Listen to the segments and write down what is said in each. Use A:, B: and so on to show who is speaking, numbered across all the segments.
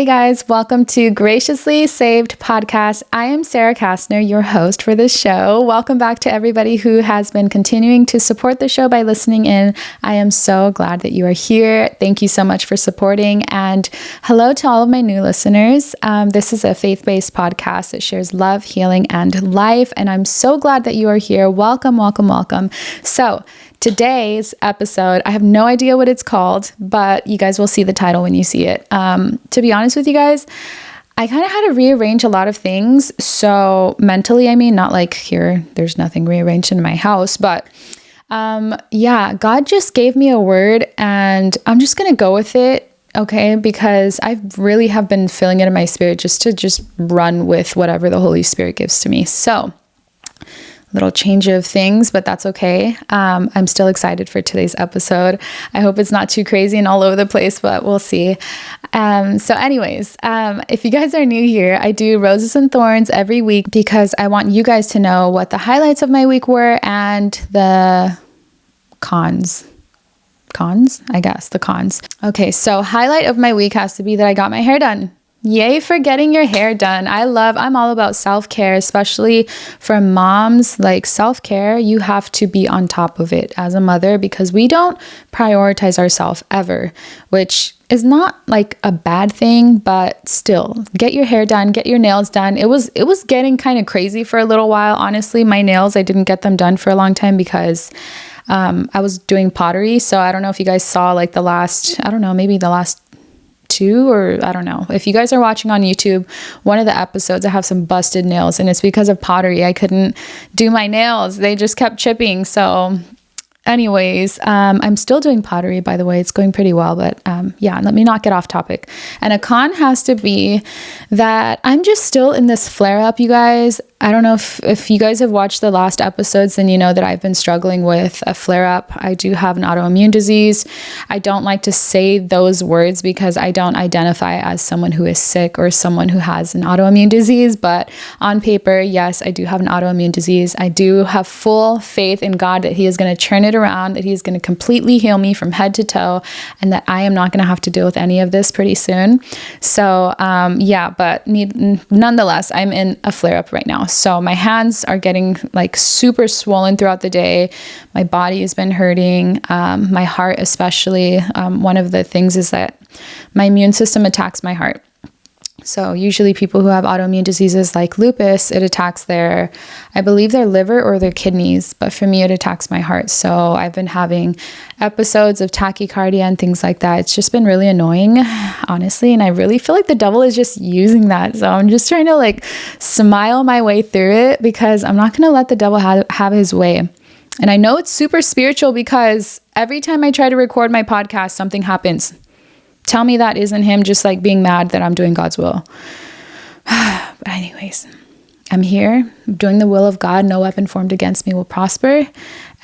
A: Hey guys, welcome to Graciously Saved Podcast. I am Sarah Kastner, your host for this show. Welcome back to everybody who has been continuing to support the show by listening in. I am so glad that you are here. Thank you so much for supporting. And hello to all of my new listeners. This is a faith-based podcast that shares love, healing, and life. And I'm so glad that you are here. Welcome, welcome, welcome. So today's episode, I have no idea what it's called, but you guys will see the title when you see it. To be honest with you guys, I kind of had to rearrange a lot of things. So mentally, not like here, there's nothing rearranged in my house, but God just gave me a word and I'm just going to go with it. Okay. Because I really have been feeling it in my spirit just to run with whatever the Holy Spirit gives to me. So little change of things, but that's okay. I'm still excited for today's episode. I hope it's not too crazy and all over the place, but we'll see. So anyways, if you guys are new here, I do Roses and Thorns every week because I want you guys to know what the highlights of my week were and the cons. I guess the cons. Okay, so highlight of my week has to be that I got my hair done. Yay for getting your hair done. I'm all about self-care, especially for moms. Like self-care, you have to be on top of it as a mother because we don't prioritize ourselves ever, which is not like a bad thing, but still get your hair done, get your nails done. It was getting kind of crazy for a little while. Honestly, my nails, I didn't get them done for a long time because I was doing pottery. So I don't know if you guys saw like the last two, or I don't know. If you guys are watching on YouTube, one of the episodes, I have some busted nails and it's because of pottery. I couldn't do my nails. They just kept chipping. So anyways, I'm still doing pottery, by the way. It's going pretty well, but let me not get off topic. And a con has to be that I'm just still in this flare up, you guys. I don't know if you guys have watched the last episodes, then you know that I've been struggling with a flare-up. I do have an autoimmune disease. I don't like to say those words because I don't identify as someone who is sick or someone who has an autoimmune disease. But on paper, yes, I do have an autoimmune disease. I do have full faith in God that He is going to turn it around, that He is going to completely heal me from head to toe, and that I am not going to have to deal with any of this pretty soon. So but nonetheless, I'm in a flare-up right now. So my hands are getting like super swollen throughout the day. My body has been hurting, my heart especially. One of the things is that my immune system attacks my heart. So usually people who have autoimmune diseases like lupus, it attacks their liver or their kidneys. But for me, it attacks my heart. So I've been having episodes of tachycardia and things like that. It's just been really annoying, honestly. And I really feel like the devil is just using that. So I'm just trying to like smile my way through it because I'm not going to let the devil have his way. And I know it's super spiritual because every time I try to record my podcast, something happens. Tell me that isn't him just like being mad that I'm doing God's will. But anyways, I'm here doing the will of God. No weapon formed against me will prosper.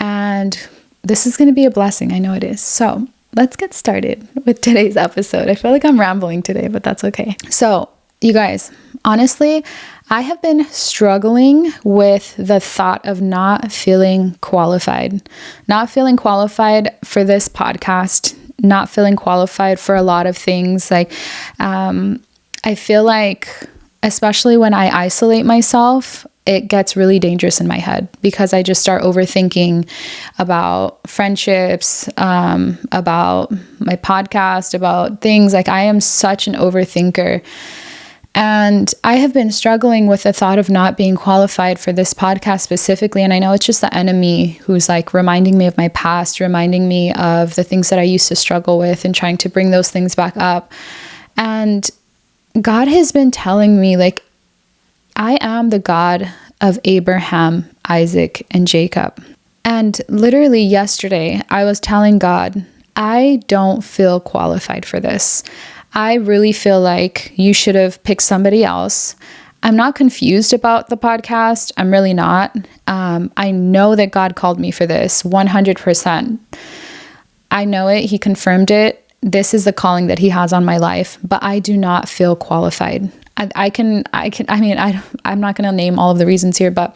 A: And this is going to be a blessing. I know it is. So let's get started with today's episode. I feel like I'm rambling today, but that's okay. So you guys, honestly, I have been struggling with the thought of not feeling qualified for this podcast, not feeling qualified for a lot of things. Like, I feel like, especially when I isolate myself, it gets really dangerous in my head because I just start overthinking about friendships, about my podcast, about things. Like I am such an overthinker. And I have been struggling with the thought of not being qualified for this podcast specifically. And I know it's just the enemy who's like reminding me of my past, reminding me of the things that I used to struggle with and trying to bring those things back up. And God has been telling me, like, I am the God of Abraham, Isaac, and Jacob. And literally yesterday, I was telling God, I don't feel qualified for this. I really feel like you should have picked somebody else. I'm not confused about the podcast. I'm really not. I know that God called me for this 100%. I know it. He confirmed it. This is the calling that He has on my life, but I do not feel qualified. I'm not going to name all of the reasons here, but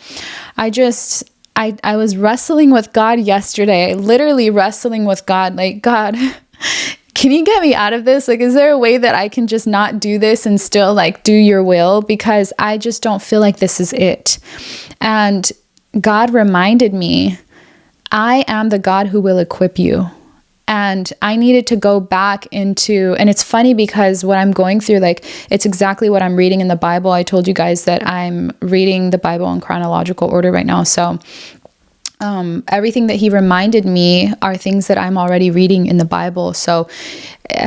A: I was wrestling with God yesterday, literally wrestling with God, like, God, can you get me out of this? Like, is there a way that I can just not do this and still like do your will? Because I just don't feel like this is it. And God reminded me, I am the God who will equip you. And I needed to go back into, and it's funny because what I'm going through, like, it's exactly what I'm reading in the Bible. I told you guys that I'm reading the Bible in chronological order right now. So everything that he reminded me are things that I'm already reading in the Bible. So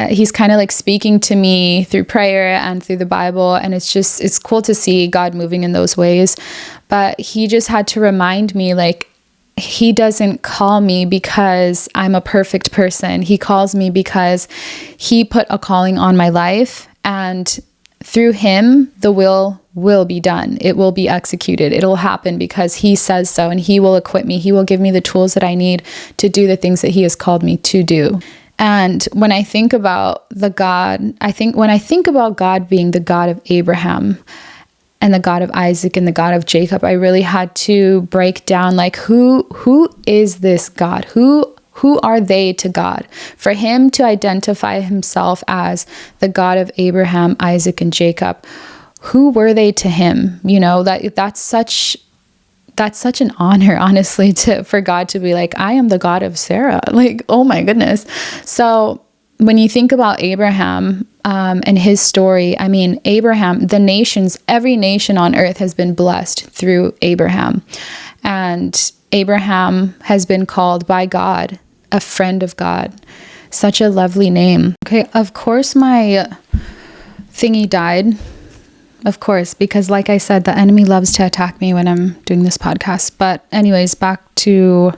A: he's kind of like speaking to me through prayer and through the Bible. And it's cool to see God moving in those ways. But he just had to remind me, like, he doesn't call me because I'm a perfect person. He calls me because he put a calling on my life, and through him, the will be done. It will be executed. It'll happen because he says so, and he will equip me. He will give me the tools that I need to do the things that he has called me to do. And when I think about when I think about God being the God of Abraham and the God of Isaac and the God of Jacob, I really had to break down, like, who is this God? Who are they to God? For him to identify himself as the God of Abraham, Isaac, and Jacob, who were they to him? You know, that's such an honor, honestly, for God to be like, I am the God of Sarah. Like, oh my goodness. So when you think about Abraham and his story, I mean, Abraham, every nation on earth has been blessed through Abraham. And Abraham has been called by God a friend of God. Such a lovely name. Okay, of course my thingy died. Of course, because like I said, the enemy loves to attack me when I'm doing this podcast. But anyways, back to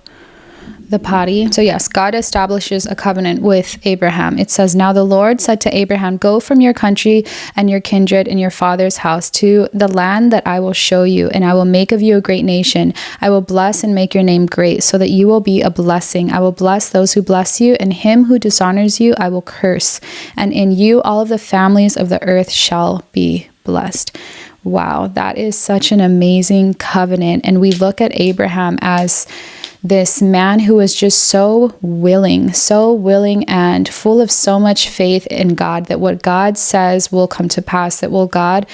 A: the potty. So yes, God establishes a covenant with Abraham. It says, now the Lord said to Abraham, go from your country and your kindred and your father's house to the land that I will show you, and I will make of you a great nation. I will bless and make your name great, so that you will be a blessing. I will bless those who bless you, and him who dishonors you I will curse. And in you all of the families of the earth shall be blessed. Wow, that is such an amazing covenant. And we look at Abraham as this man who was just so willing and full of so much faith in God, that what God says will come to pass, that what God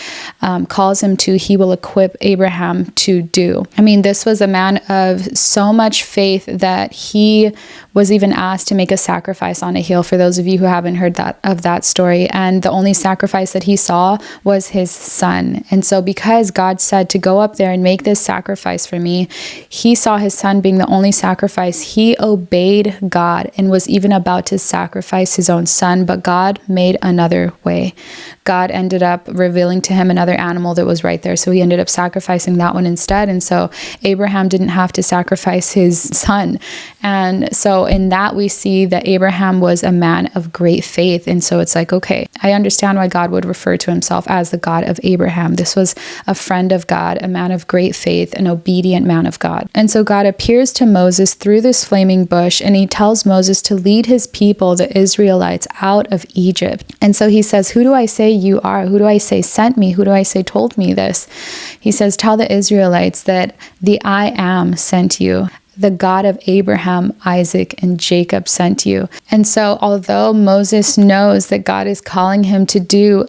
A: calls him to, he will equip Abraham to do. I mean, this was a man of so much faith that he was even asked to make a sacrifice on a hill, for those of you who haven't heard of that story. And the only sacrifice that he saw was his son. And so because God said to go up there and make this sacrifice for me, he saw his son being the only sacrifice. He obeyed God and was even about to sacrifice his own son, but God made another way. God ended up revealing to him another animal that was right there. So he ended up sacrificing that one instead. And so Abraham didn't have to sacrifice his son. And so in that, we see that Abraham was a man of great faith. And so it's like, okay, I understand why God would refer to himself as the God of Abraham. This was a friend of God, a man of great faith, an obedient man of God. And so God appears to Moses through this flaming bush, and he tells Moses to lead his people, the Israelites, out of Egypt. And so he says, who do I say you are? Who do I say sent me? Who do I say told me this? He says, tell the Israelites that the I am sent you. The God of Abraham, Isaac, and Jacob sent you. And so although Moses knows that God is calling him to do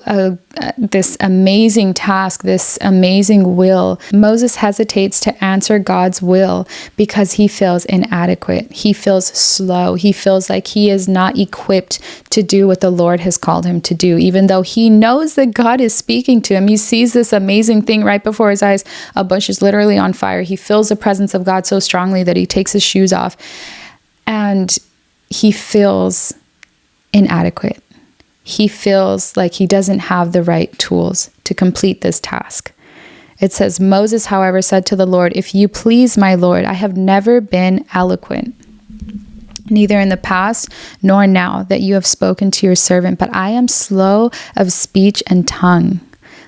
A: this amazing task, this amazing will, Moses hesitates to answer God's will because he feels inadequate. He feels slow. He feels like he is not equipped to do what the Lord has called him to do, even though he knows that God is speaking to him. He sees this amazing thing right before his eyes. A bush is literally on fire. He feels the presence of God so strongly that he takes his shoes off, and he feels inadequate. He feels like he doesn't have the right tools to complete this task. It says, Moses, however, said to the Lord, if you please, my Lord, I have never been eloquent, neither in the past nor now that you have spoken to your servant, but I am slow of speech and tongue.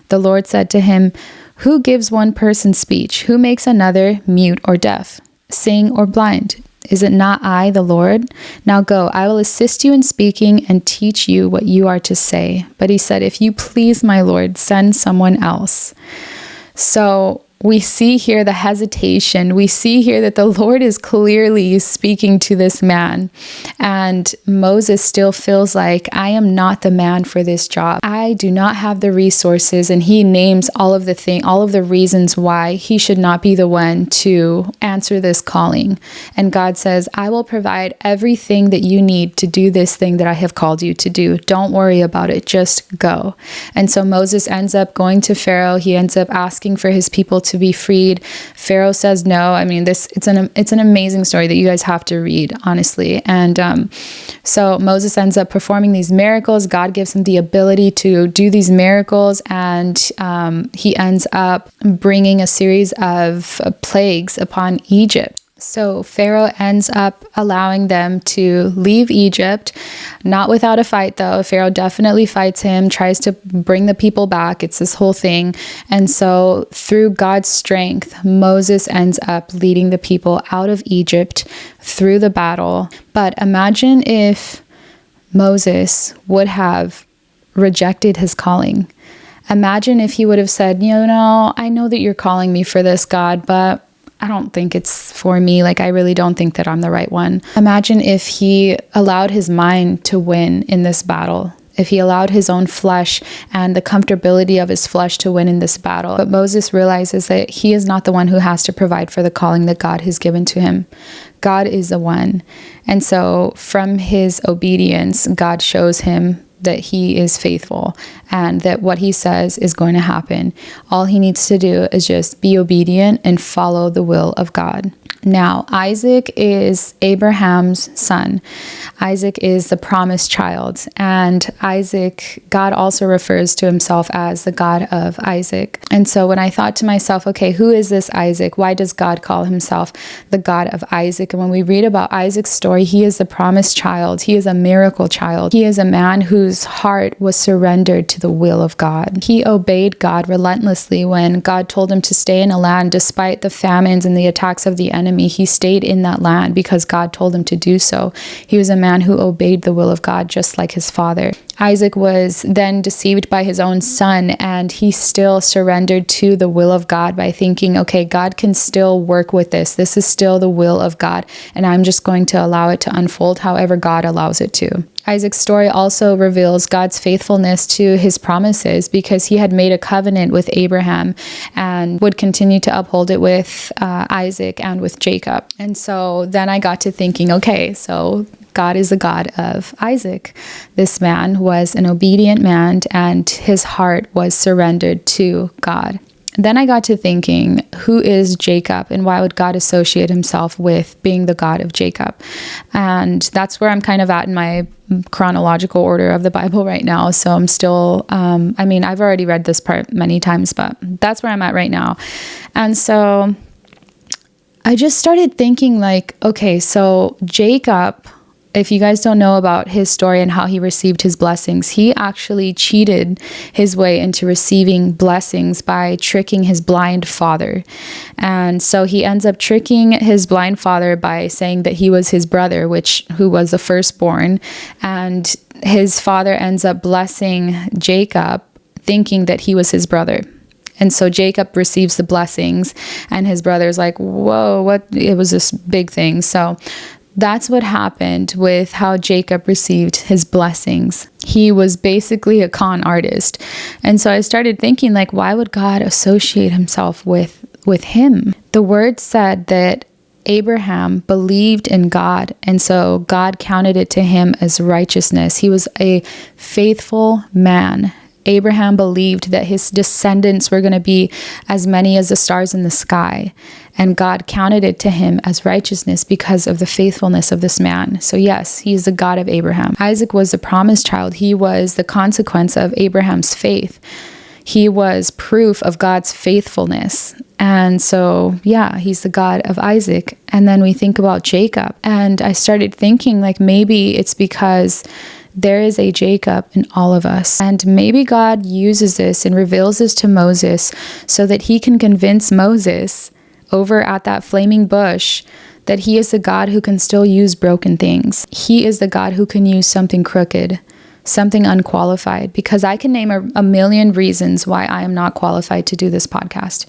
A: The Lord said to him, who gives one person speech? Who makes another mute or deaf, seeing or blind? Is it not I, the Lord? Now go, I will assist you in speaking and teach you what you are to say. But he said, if you please, my Lord, send someone else. So we see here the hesitation. We see here that the Lord is clearly speaking to this man. And Moses still feels like, I am not the man for this job. I do not have the resources. And he names all of the reasons why he should not be the one to answer this calling. And God says, I will provide everything that you need to do this thing that I have called you to do. Don't worry about it. Just go. And so Moses ends up going to Pharaoh. He ends up asking for his people to be freed. Pharaoh says no. I mean, it's an amazing story that you guys have to read, honestly. And so Moses ends up performing these miracles. God gives him the ability to do these miracles, and he ends up bringing a series of plagues upon Egypt. So Pharaoh ends up allowing them to leave Egypt, not without a fight though. Pharaoh definitely fights him, tries to bring the people back. It's this whole thing. And so through God's strength, Moses ends up leading the people out of Egypt through the battle. But imagine if Moses would have rejected his calling. Imagine if he would have said, I know that you're calling me for this, God, but I don't think it's for me. Like, I really don't think that I'm the right one. Imagine if he allowed his mind to win in this battle. If he allowed his own flesh and the comfortability of his flesh to win in this battle. But Moses realizes that he is not the one who has to provide for the calling that God has given to him. God is the one. And so from his obedience, God shows him that he is faithful and that what he says is going to happen. All he needs to do is just be obedient and follow the will of God. Now, Isaac is Abraham's son. Isaac is the promised child. And Isaac, God also refers to himself as the God of Isaac. And so when I thought to myself, okay, who is this Isaac? Why does God call himself the God of Isaac? And when we read about Isaac's story, he is the promised child. He is a miracle child. He is a man whose heart was surrendered to the will of God. He obeyed God relentlessly when God told him to stay in a land despite the famines and the attacks of the enemy. He stayed in that land because God told him to do so. He was a man who obeyed the will of God just like his father. Isaac was then deceived by his own son, and he still surrendered to the will of God by thinking, okay, God can still work with this. This is still the will of God, and I'm just going to allow it to unfold however God allows it to. Isaac's story also reveals God's faithfulness to his promises because he had made a covenant with Abraham and would continue to uphold it with Isaac and with Jacob. And so then I got to thinking, okay, so God is the God of Isaac. This man was an obedient man and his heart was surrendered to God. Then I got to thinking, who is Jacob and why would God associate himself with being the God of Jacob? And that's where I'm kind of at in my chronological order of the Bible right now. So I'm still, I've already read this part many times, but that's where I'm at right now. And so I just started thinking like, okay, so Jacob, if you guys don't know about his story and how he received his blessings, he actually cheated his way into receiving blessings by tricking his blind father. And so he ends up tricking his blind father by saying that he was his brother, who was the firstborn. And his father ends up blessing Jacob, thinking that he was his brother. And so Jacob receives the blessings, and his brother's like, whoa, what? It was this big thing. So that's what happened with how Jacob received his blessings. He was basically a con artist. And so I started thinking, like, why would God associate himself with him? The word said that Abraham believed in God, and so God counted it to him as righteousness. He was a faithful man. Abraham believed that his descendants were going to be as many as the stars in the sky, and God counted it to him as righteousness because of the faithfulness of this man. So yes, he is the God of Abraham. Isaac was the promised child. He was the consequence of Abraham's faith. He was proof of God's faithfulness. And so, yeah, he's the God of Isaac. And then we think about Jacob, and I started thinking, like, maybe it's because there is a Jacob in all of us. And maybe God uses this and reveals this to Moses so that he can convince Moses over at that flaming bush that he is the God who can still use broken things. He is the God who can use something crooked, something unqualified, because I can name a million reasons why I am not qualified to do this podcast.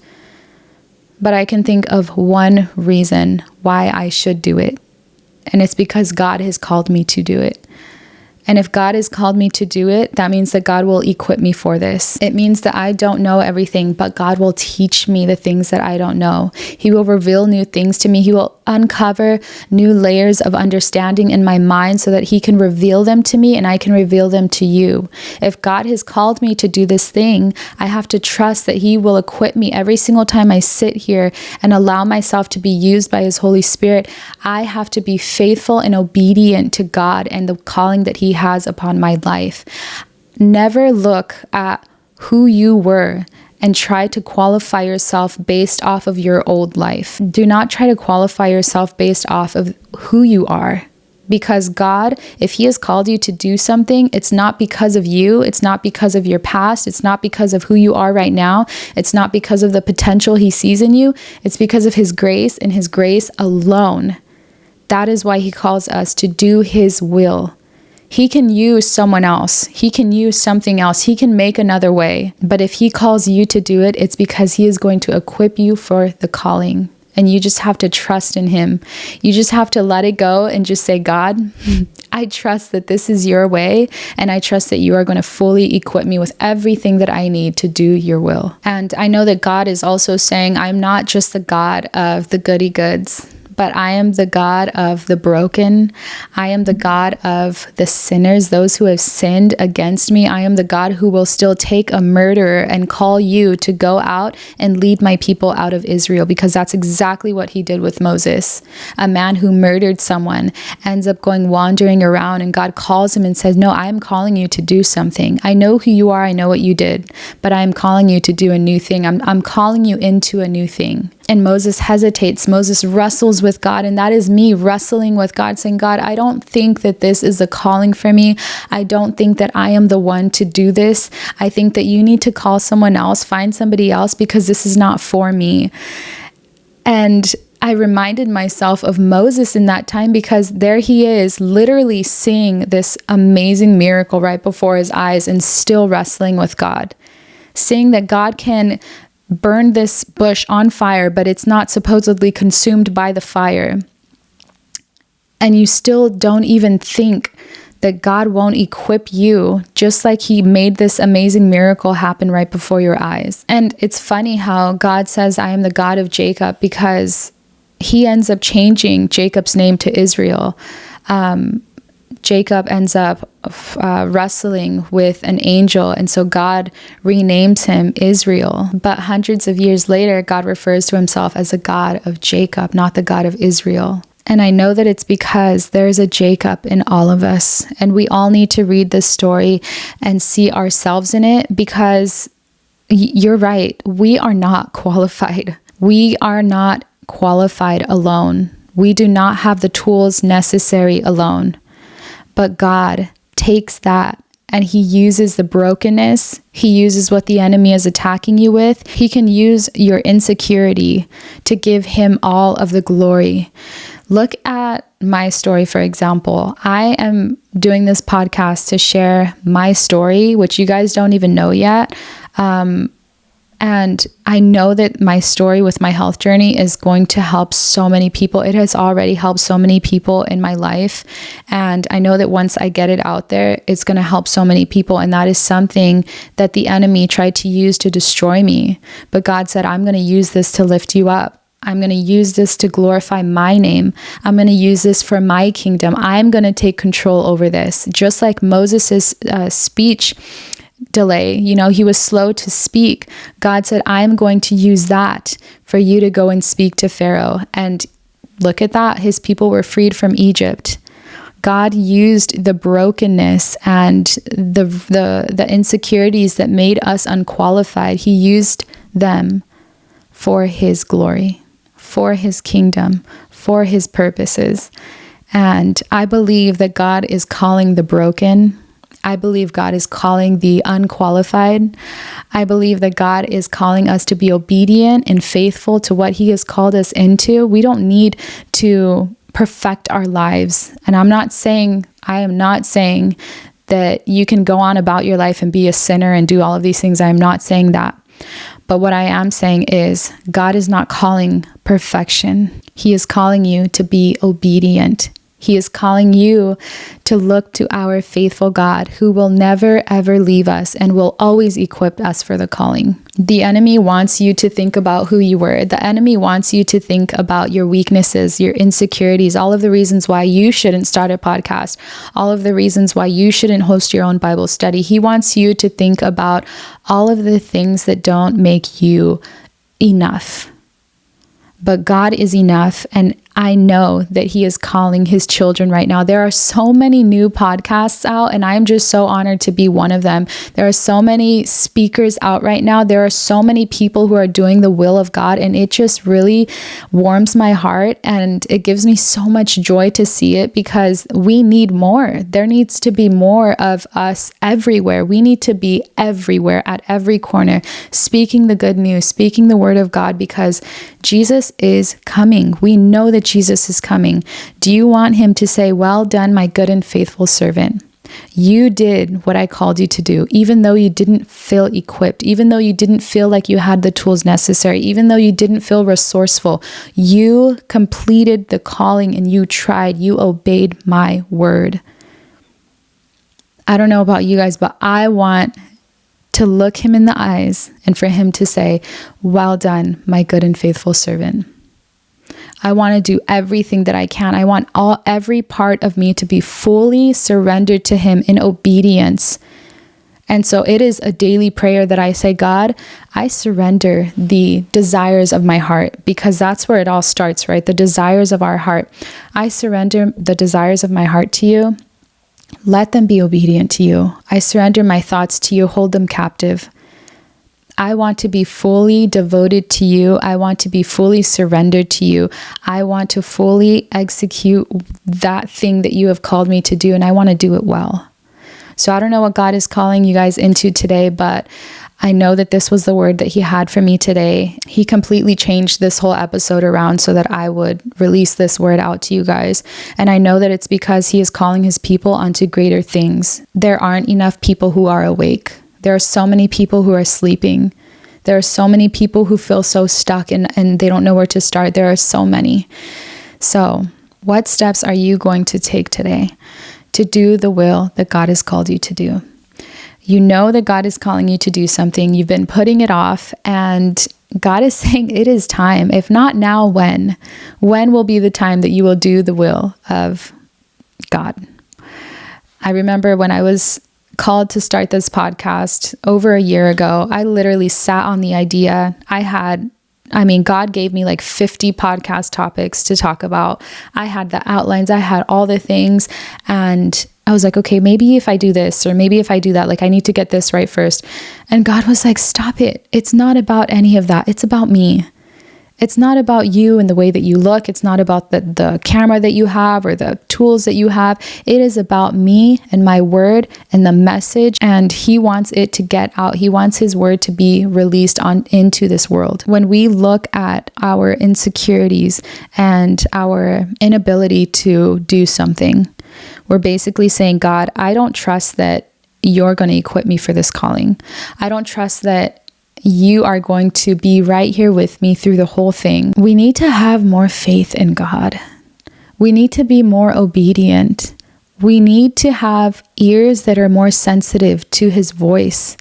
A: but I can think of one reason why I should do it. And it's because God has called me to do it. And if God has called me to do it, that means that God will equip me for this. It means that I don't know everything, but God will teach me the things that I don't know. He will reveal new things to me. He will uncover new layers of understanding in my mind so that He can reveal them to me and I can reveal them to you. If God has called me to do this thing, I have to trust that He will equip me every single time I sit here and allow myself to be used by His Holy Spirit. I have to be faithful and obedient to God and the calling that He has upon my life. Never look at who you were and try to qualify yourself based off of your old life. Do not try to qualify yourself based off of who you are. Because God, if He has called you to do something, it's not because of you. It's not because of your past. It's not because of who you are right now. It's not because of the potential He sees in you. It's because of His grace and His grace alone. That is why He calls us to do His will. He can use someone else. He can use something else. He can make another way. But if He calls you to do it, it's because He is going to equip you for the calling. And you just have to trust in Him. You just have to let it go and just say, God, I trust that this is your way. And I trust that you are going to fully equip me with everything that I need to do your will. And I know that God is also saying, I'm not just the God of the goody goods, but I am the God of the broken. I am the God of the sinners, those who have sinned against me. I am the God who will still take a murderer and call you to go out and lead my people out of Israel, because that's exactly what He did with Moses. A man who murdered someone ends up going wandering around, and God calls him and says, no, I am calling you to do something. I know who you are. I know what you did, but I am calling you to do a new thing. I'm calling you into a new thing. And Moses hesitates. Moses wrestles with God. And that is me wrestling with God, saying, God, I don't think that this is a calling for me. I don't think that I am the one to do this. I think that you need to call someone else, find somebody else, because this is not for me. And I reminded myself of Moses in that time, because there he is literally seeing this amazing miracle right before his eyes and still wrestling with God, seeing that God can burn this bush on fire, but it's not supposedly consumed by the fire. And you still don't even think that God won't equip you, just like He made this amazing miracle happen right before your eyes. And it's funny how God says, I am the God of Jacob, because He ends up changing Jacob's name to Israel. Jacob ends up wrestling with an angel, and so God renames him Israel. But hundreds of years later, God refers to Himself as the God of Jacob, not the God of Israel. And I know that it's because there's a Jacob in all of us, and we all need to read this story and see ourselves in it, because you're right, we are not qualified. We are not qualified alone. We do not have the tools necessary alone. But God takes that and He uses the brokenness. He uses what the enemy is attacking you with. He can use your insecurity to give Him all of the glory. Look at my story, for example. I am doing this podcast to share my story, which you guys don't even know yet. And I know that my story with my health journey is going to help so many people. It has already helped so many people in my life. And I know that once I get it out there, it's going to help so many people. And that is something that the enemy tried to use to destroy me. But God said, I'm going to use this to lift you up. I'm going to use this to glorify my name. I'm going to use this for my kingdom. I'm going to take control over this. Just like Moses' speech delay, he was slow to speak. God said, I'm going to use that for you to go and speak to Pharaoh. And look at that. His people were freed from Egypt. God used the brokenness and the insecurities that made us unqualified. He used them for His glory, for His kingdom, for His purposes. And I believe that God is calling the broken. I believe God is calling the unqualified. I believe that God is calling us to be obedient and faithful to what He has called us into. We don't need to perfect our lives. And I am not saying that you can go on about your life and be a sinner and do all of these things. I am not saying that. But what I am saying is God is not calling perfection. He is calling you to be obedient. He is calling you to look to our faithful God who will never, ever leave us and will always equip us for the calling. The enemy wants you to think about who you were. The enemy wants you to think about your weaknesses, your insecurities, all of the reasons why you shouldn't start a podcast, all of the reasons why you shouldn't host your own Bible study. He wants you to think about all of the things that don't make you enough. But God is enough, and I know that He is calling His children right now. There are so many new podcasts out, and I'm just so honored to be one of them. There are so many speakers out right now. There are so many people who are doing the will of God, and it just really warms my heart, and it gives me so much joy to see it because we need more. There needs to be more of us everywhere. We need to be everywhere at every corner, speaking the good news, speaking the word of God, because Jesus is coming. We know that Jesus is coming. Do you want Him to say, "Well done, my good and faithful servant. You did what I called you to do," even though you didn't feel equipped, even though you didn't feel like you had the tools necessary, even though you didn't feel resourceful. You completed the calling and you tried. You obeyed my word. I don't know about you guys, but I want to look Him in the eyes and for Him to say, "Well done, my good and faithful servant." I want to do everything that I can. I want every part of me to be fully surrendered to Him in obedience. And so it is a daily prayer that I say, "God, I surrender the desires of my heart," because that's where it all starts, right? The desires of our heart. I surrender the desires of my heart to you. Let them be obedient to you. I surrender my thoughts to you. Hold them captive. I want to be fully devoted to you. I want to be fully surrendered to you. I want to fully execute that thing that you have called me to do, and I want to do it well. So I don't know what God is calling you guys into today, but I know that this was the word that He had for me today. He completely changed this whole episode around so that I would release this word out to you guys. And I know that it's because He is calling His people onto greater things. There aren't enough people who are awake. There are so many people who are sleeping. There are so many people who feel so stuck and they don't know where to start. There are so many. So what steps are you going to take today to do the will that God has called you to do? You know that God is calling you to do something. You've been putting it off, and God is saying it is time. If not now, when? When will be the time that you will do the will of God? I remember when I was called to start this podcast over a year ago, I literally sat on the idea. God gave me like 50 podcast topics to talk about. I had the outlines, I had all the things, and I was like, okay, maybe if I do this or maybe if I do that, like I need to get this right first. And God was like, stop it. It's not about any of that. It's about me. It's not about you and the way that you look. It's not about the camera that you have or the tools that you have. It is about me and my word and the message. And He wants it to get out. He wants His word to be released into this world. When we look at our insecurities and our inability to do something, we're basically saying, God, I don't trust that you're going to equip me for this calling. I don't trust that you are going to be right here with me through the whole thing. We need to have more faith in God. We need to be more obedient. We need to have ears that are more sensitive to His voice.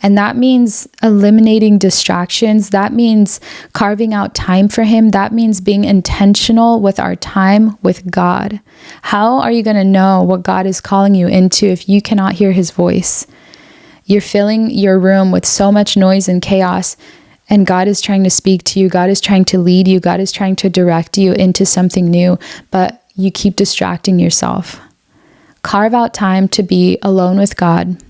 A: And that means eliminating distractions. That means carving out time for Him. That means being intentional with our time with God. How are you going to know what God is calling you into if you cannot hear His voice? You're filling your room with so much noise and chaos, and God is trying to speak to you. God is trying to lead you. God is trying to direct you into something new, but you keep distracting yourself. Carve out time to be alone with God.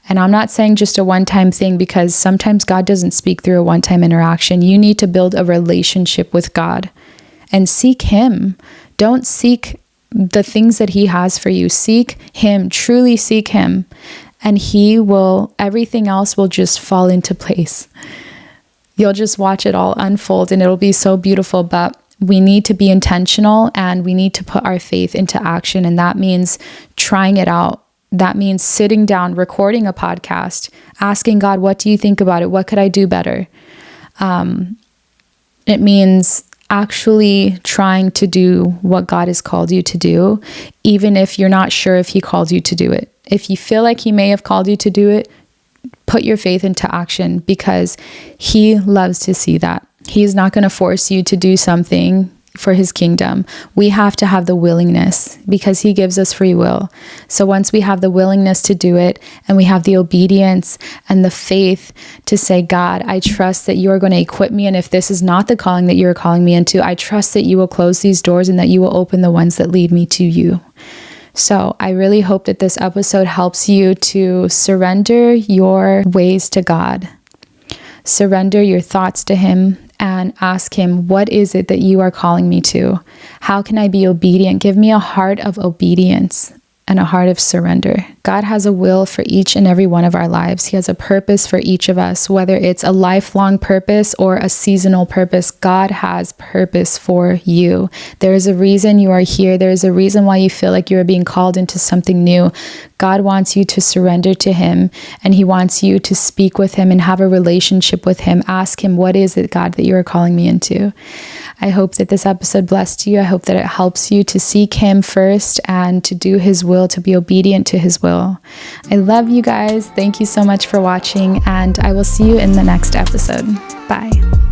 A: And I'm not saying just a one-time thing, because sometimes God doesn't speak through a one-time interaction. You need to build a relationship with God and seek Him. Don't seek the things that He has for you. Seek Him, truly seek Him. And everything else will just fall into place. You'll just watch it all unfold and it'll be so beautiful. But we need to be intentional and we need to put our faith into action. And that means trying it out That means sitting down, recording a podcast, asking God, what do you think about it? What could I do better? It means actually trying to do what God has called you to do, even if you're not sure if he called you to do it. If you feel like he may have called you to do it, put your faith into action, because he loves to see that. He's not going to force you to do something for his kingdom. We have to have the willingness, because he gives us free will. So once we have the willingness to do it, and we have the obedience and the faith to say, God, I trust that you are going to equip me. And if this is not the calling that you're calling me into, I trust that you will close these doors and that you will open the ones that lead me to you. So I really hope that this episode helps you to surrender your ways to God. Surrender your thoughts to him and ask him, what is it that you are calling me to? How can I be obedient? Give me a heart of obedience and a heart of surrender. God has a will for each and every one of our lives. He has a purpose for each of us, whether it's a lifelong purpose or a seasonal purpose. God has purpose for you. There is a reason you are here. There is a reason why you feel like you are being called into something new. God wants you to surrender to him, and he wants you to speak with him and have a relationship with him. Ask him, what is it, God, that you are calling me into? I hope that this episode blessed you. I hope that it helps you to seek him first and to do his will, to be obedient to his will. I love you guys. Thank you so much for watching, and I will see you in the next episode. Bye.